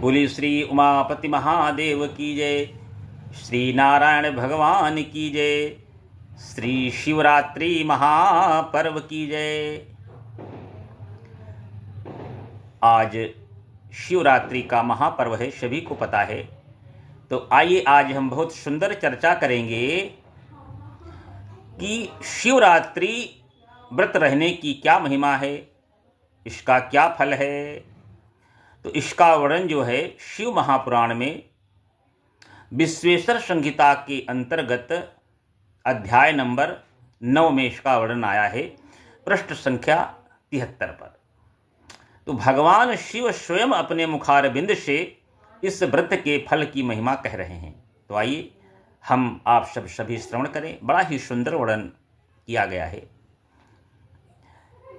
बोली श्री उमापति महादेव की जय। श्री नारायण भगवान की जय। श्री शिवरात्रि महापर्व की जय। आज शिवरात्रि का महापर्व है, सभी को पता है। तो आइए आज हम बहुत सुंदर चर्चा करेंगे कि शिवरात्रि व्रत रहने की क्या महिमा है, इसका क्या फल है। तो इसका वर्णन जो है शिव महापुराण में विश्वेश्वर संहिता के अंतर्गत अध्याय नंबर 9 में इसका वर्णन आया है, पृष्ठ संख्या 73 पर। तो भगवान शिव स्वयं अपने मुखारबिंद से इस व्रत के फल की महिमा कह रहे हैं। तो आइए हम आप सभी श्रवण करें। बड़ा ही सुंदर वर्णन किया गया है।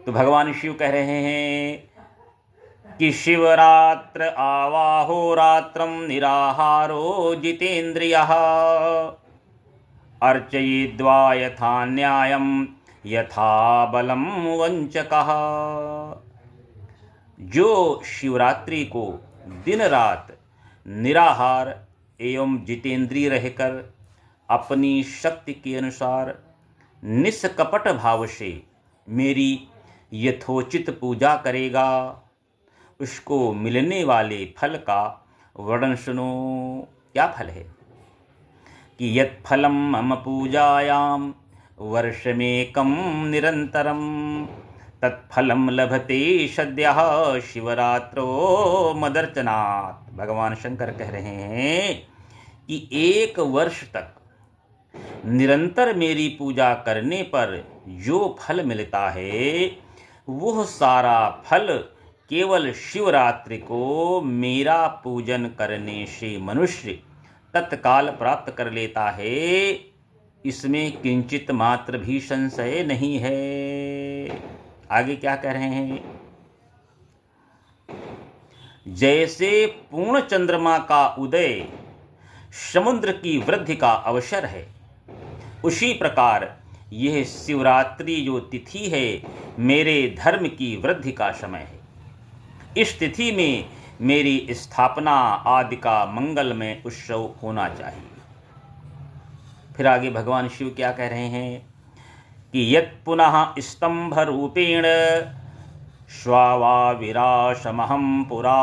तो भगवान शिव कह रहे हैं कि शिवरात्र आवाहो रात्रम निराहारो जितेन्द्रियः अर्चयित्वा यथा न्यायं यथा बलम वंचकः। जो शिवरात्रि को दिन रात निराहार एवं जितेंद्रिय रहकर अपनी शक्ति के अनुसार निष्कपट भाव से मेरी यथोचित पूजा करेगा, उसको मिलने वाले फल का वर्णन सुनो। क्या फल है कि यत् फलम मम पूजायाम वर्षमेकं निरंतरम तत्फलम लभते सद्यः शिवरात्रो मदर्चनात्। भगवान शंकर कह रहे हैं कि 1 वर्ष तक निरंतर मेरी पूजा करने पर जो फल मिलता है वह सारा फल केवल शिवरात्रि को मेरा पूजन करने से मनुष्य तत्काल प्राप्त कर लेता है। इसमें किंचित मात्र भी संशय नहीं है। आगे क्या कह रहे हैं? जैसे पूर्ण चंद्रमा का उदय समुद्र की वृद्धि का अवसर है, उसी प्रकार यह शिवरात्रि जो तिथि है मेरे धर्म की वृद्धि का समय है। इस तिथि में मेरी स्थापना आदि का मंगलमय उत्सव होना चाहिए। फिर आगे भगवान शिव क्या कह रहे हैं कि यत् पुनः स्तंभ रूपेण स्वावाविराशमहं पुरा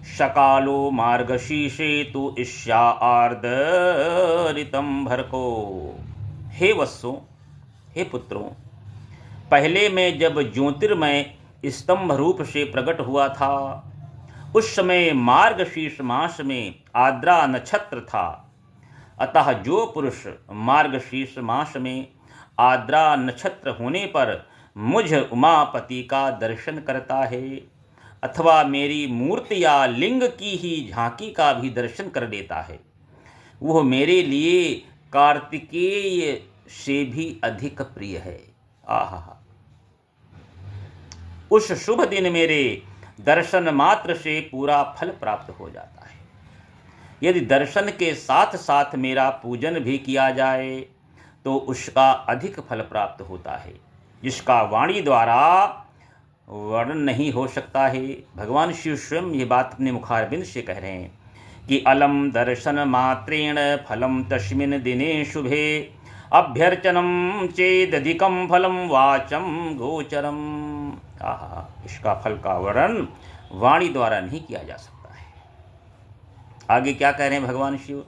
सकालो मार्गशीर्षे तु ईशा आर्द्रितं भर्को। हे वत्सों, हे पुत्रों, पहले मैं जब ज्योतिर्मय स्तंभ रूप से प्रकट हुआ था उस समय मार्गशीर्ष मास में आर्द्रा नक्षत्र था। अतः जो पुरुष मार्गशीर्ष मास में आर्द्रा नक्षत्र होने पर मुझ उमापति का दर्शन करता है अथवा मेरी मूर्ति या लिंग की ही झांकी का भी दर्शन कर लेता है, वह मेरे लिए कार्तिकेय से भी अधिक प्रिय है। आहा, उस शुभ दिन मेरे दर्शन मात्र से पूरा फल प्राप्त हो जाता है। यदि दर्शन के साथ साथ मेरा पूजन भी किया जाए तो उसका अधिक फल प्राप्त होता है, जिसका वाणी द्वारा वर्णन नहीं हो सकता है। भगवान शिव स्वयं ये बात अपने मुखारबिंद से कह रहे हैं कि अलम दर्शन मात्रेण फलम तस्मिन् दिने शुभे अभ्यर्चनम चेदधिकम फलम वाचम गोचरम। आहा, इसका फल का वर्णन वाणी द्वारा नहीं किया जा सकता है। आगे क्या कह रहे हैं भगवान शिव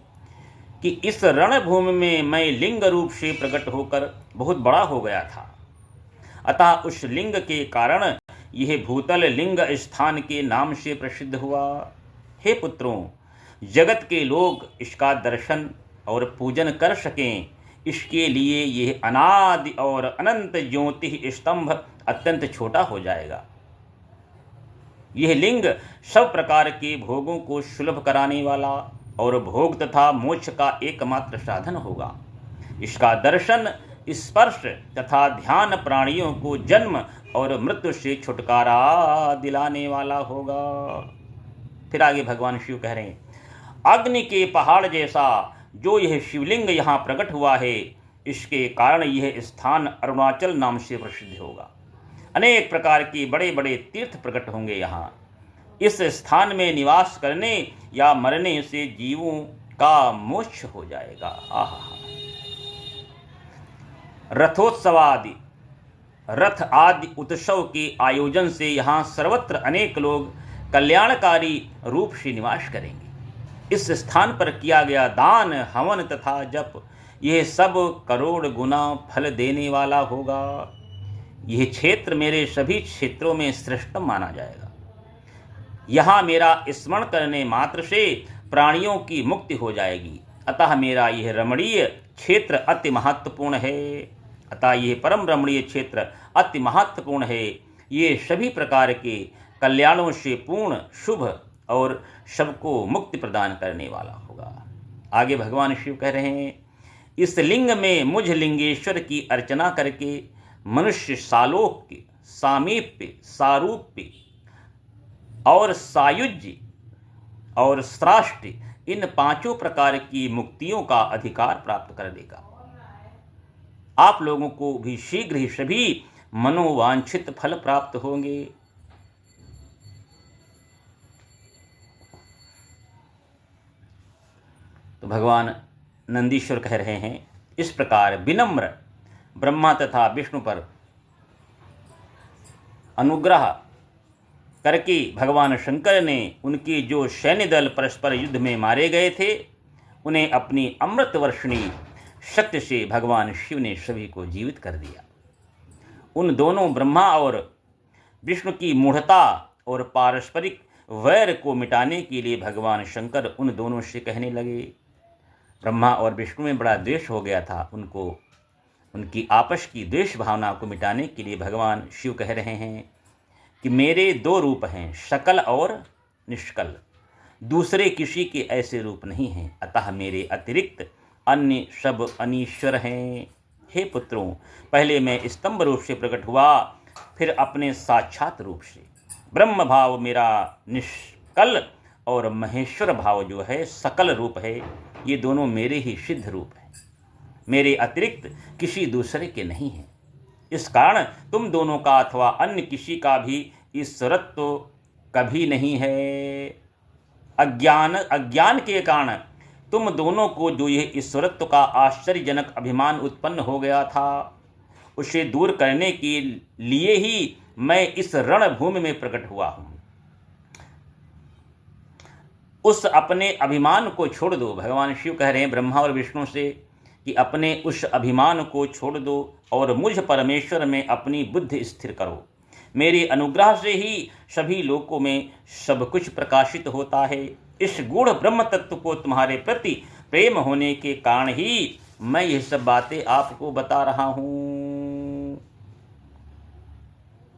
कि इस रणभूमि में मैं लिंग रूप से प्रकट होकर बहुत बड़ा हो गया था, अतः उस लिंग के कारण यह भूतल लिंग स्थान के नाम से प्रसिद्ध हुआ। हे पुत्रों, जगत के लोग इसका दर्शन और पूजन कर सकें, इसके लिए यह अनादि और अनंत ज्योति स्तंभ अत्यंत छोटा हो जाएगा। यह लिंग सब प्रकार के भोगों को सुलभ कराने वाला और भोग तथा मोक्ष का एकमात्र साधन होगा। इसका दर्शन, स्पर्श तथा ध्यान प्राणियों को जन्म और मृत्यु से छुटकारा दिलाने वाला होगा। फिर आगे भगवान शिव कह रहे हैं, अग्नि के पहाड़ जैसा जो यह शिवलिंग यहाँ प्रकट हुआ है, इसके कारण यह स्थान अरुणाचल नाम से प्रसिद्ध होगा। अनेक प्रकार के बड़े बड़े तीर्थ प्रकट होंगे यहाँ। इस स्थान में निवास करने या मरने से जीवों का मोक्ष हो जाएगा। आहा। रथोत्सवादि, रथ आदि उत्सव के आयोजन से यहाँ सर्वत्र अनेक लोग कल्याणकारी रूप से निवास करेंगे। इस स्थान पर किया गया दान, हवन तथा जप, यह सब करोड़ गुना फल देने वाला होगा। यह क्षेत्र मेरे सभी क्षेत्रों में श्रेष्ठतम माना जाएगा। यहाँ मेरा स्मरण करने मात्र से प्राणियों की मुक्ति हो जाएगी। अतः मेरा यह रमणीय क्षेत्र अति महत्वपूर्ण है। अतः यह परम रमणीय क्षेत्र अति महत्वपूर्ण है। ये सभी प्रकार के कल्याणों से पूर्ण, शुभ और सबको मुक्ति प्रदान करने वाला होगा। आगे भगवान शिव कह रहे हैं, इस लिंग में मुझ लिंगेश्वर की अर्चना करके मनुष्य सालोक्य, सामीप्य, सारूप्य और सायुज्य और श्राष्ट, इन पांचों प्रकार की मुक्तियों का अधिकार प्राप्त कर लेगा। आप लोगों को भी शीघ्र ही सभी मनोवांछित फल प्राप्त होंगे। तो भगवान नंदीश्वर कह रहे हैं, इस प्रकार विनम्र ब्रह्मा तथा विष्णु पर अनुग्रह करके भगवान शंकर ने उनके जो सैन्य दल परस्पर युद्ध में मारे गए थे, उन्हें अपनी अमृत वर्षिणी शक्ति से भगवान शिव ने सभी को जीवित कर दिया। उन दोनों ब्रह्मा और विष्णु की मूढ़ता और पारस्परिक वैर को मिटाने के लिए भगवान शंकर उन दोनों से कहने लगे। ब्रह्मा और विष्णु में बड़ा द्वेष हो गया था, उनकी आपस की द्वेष भावना को मिटाने के लिए भगवान शिव कह रहे हैं कि मेरे दो रूप हैं, सकल और निष्कल, दूसरे किसी के ऐसे रूप नहीं हैं। अतः मेरे अतिरिक्त अन्य सब अनीश्वर हैं। हे पुत्रों, पहले मैं स्तंभ रूप से प्रकट हुआ, फिर अपने साक्षात रूप से। ब्रह्म भाव मेरा निष्कल और महेश्वर भाव जो है सकल रूप है, ये दोनों मेरे ही सिद्ध रूप हैं, मेरे अतिरिक्त किसी दूसरे के नहीं हैं। इस कारण तुम दोनों का अथवा अन्य किसी का भी ईश्वरत्व तो कभी नहीं है। अज्ञान के कारण तुम दोनों को जो यह ईश्वरत्व का आश्चर्यजनक अभिमान उत्पन्न हो गया था, उसे दूर करने के लिए ही मैं इस रणभूमि में प्रकट हुआ हूँ। उस अपने अभिमान को छोड़ दो। भगवान शिव कह रहे हैं ब्रह्मा और विष्णु से कि अपने उस अभिमान को छोड़ दो और मुझ परमेश्वर में अपनी बुद्धि स्थिर करो। मेरे अनुग्रह से ही सभी लोकों में सब कुछ प्रकाशित होता है। इस गूढ़ ब्रह्म तत्व को तुम्हारे प्रति प्रेम होने के कारण ही मैं ये सब बातें आपको बता रहा हूँ।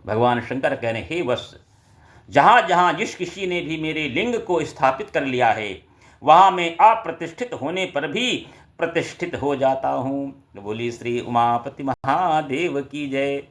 भगवान शंकर कह रहे, हे वत्स, जहाँ जहाँ जिस किसी ने भी मेरे लिंग को स्थापित कर लिया है, वहाँ मैं अप्रतिष्ठित होने पर भी प्रतिष्ठित हो जाता हूँ। बोली श्री उमापति महादेव की जय।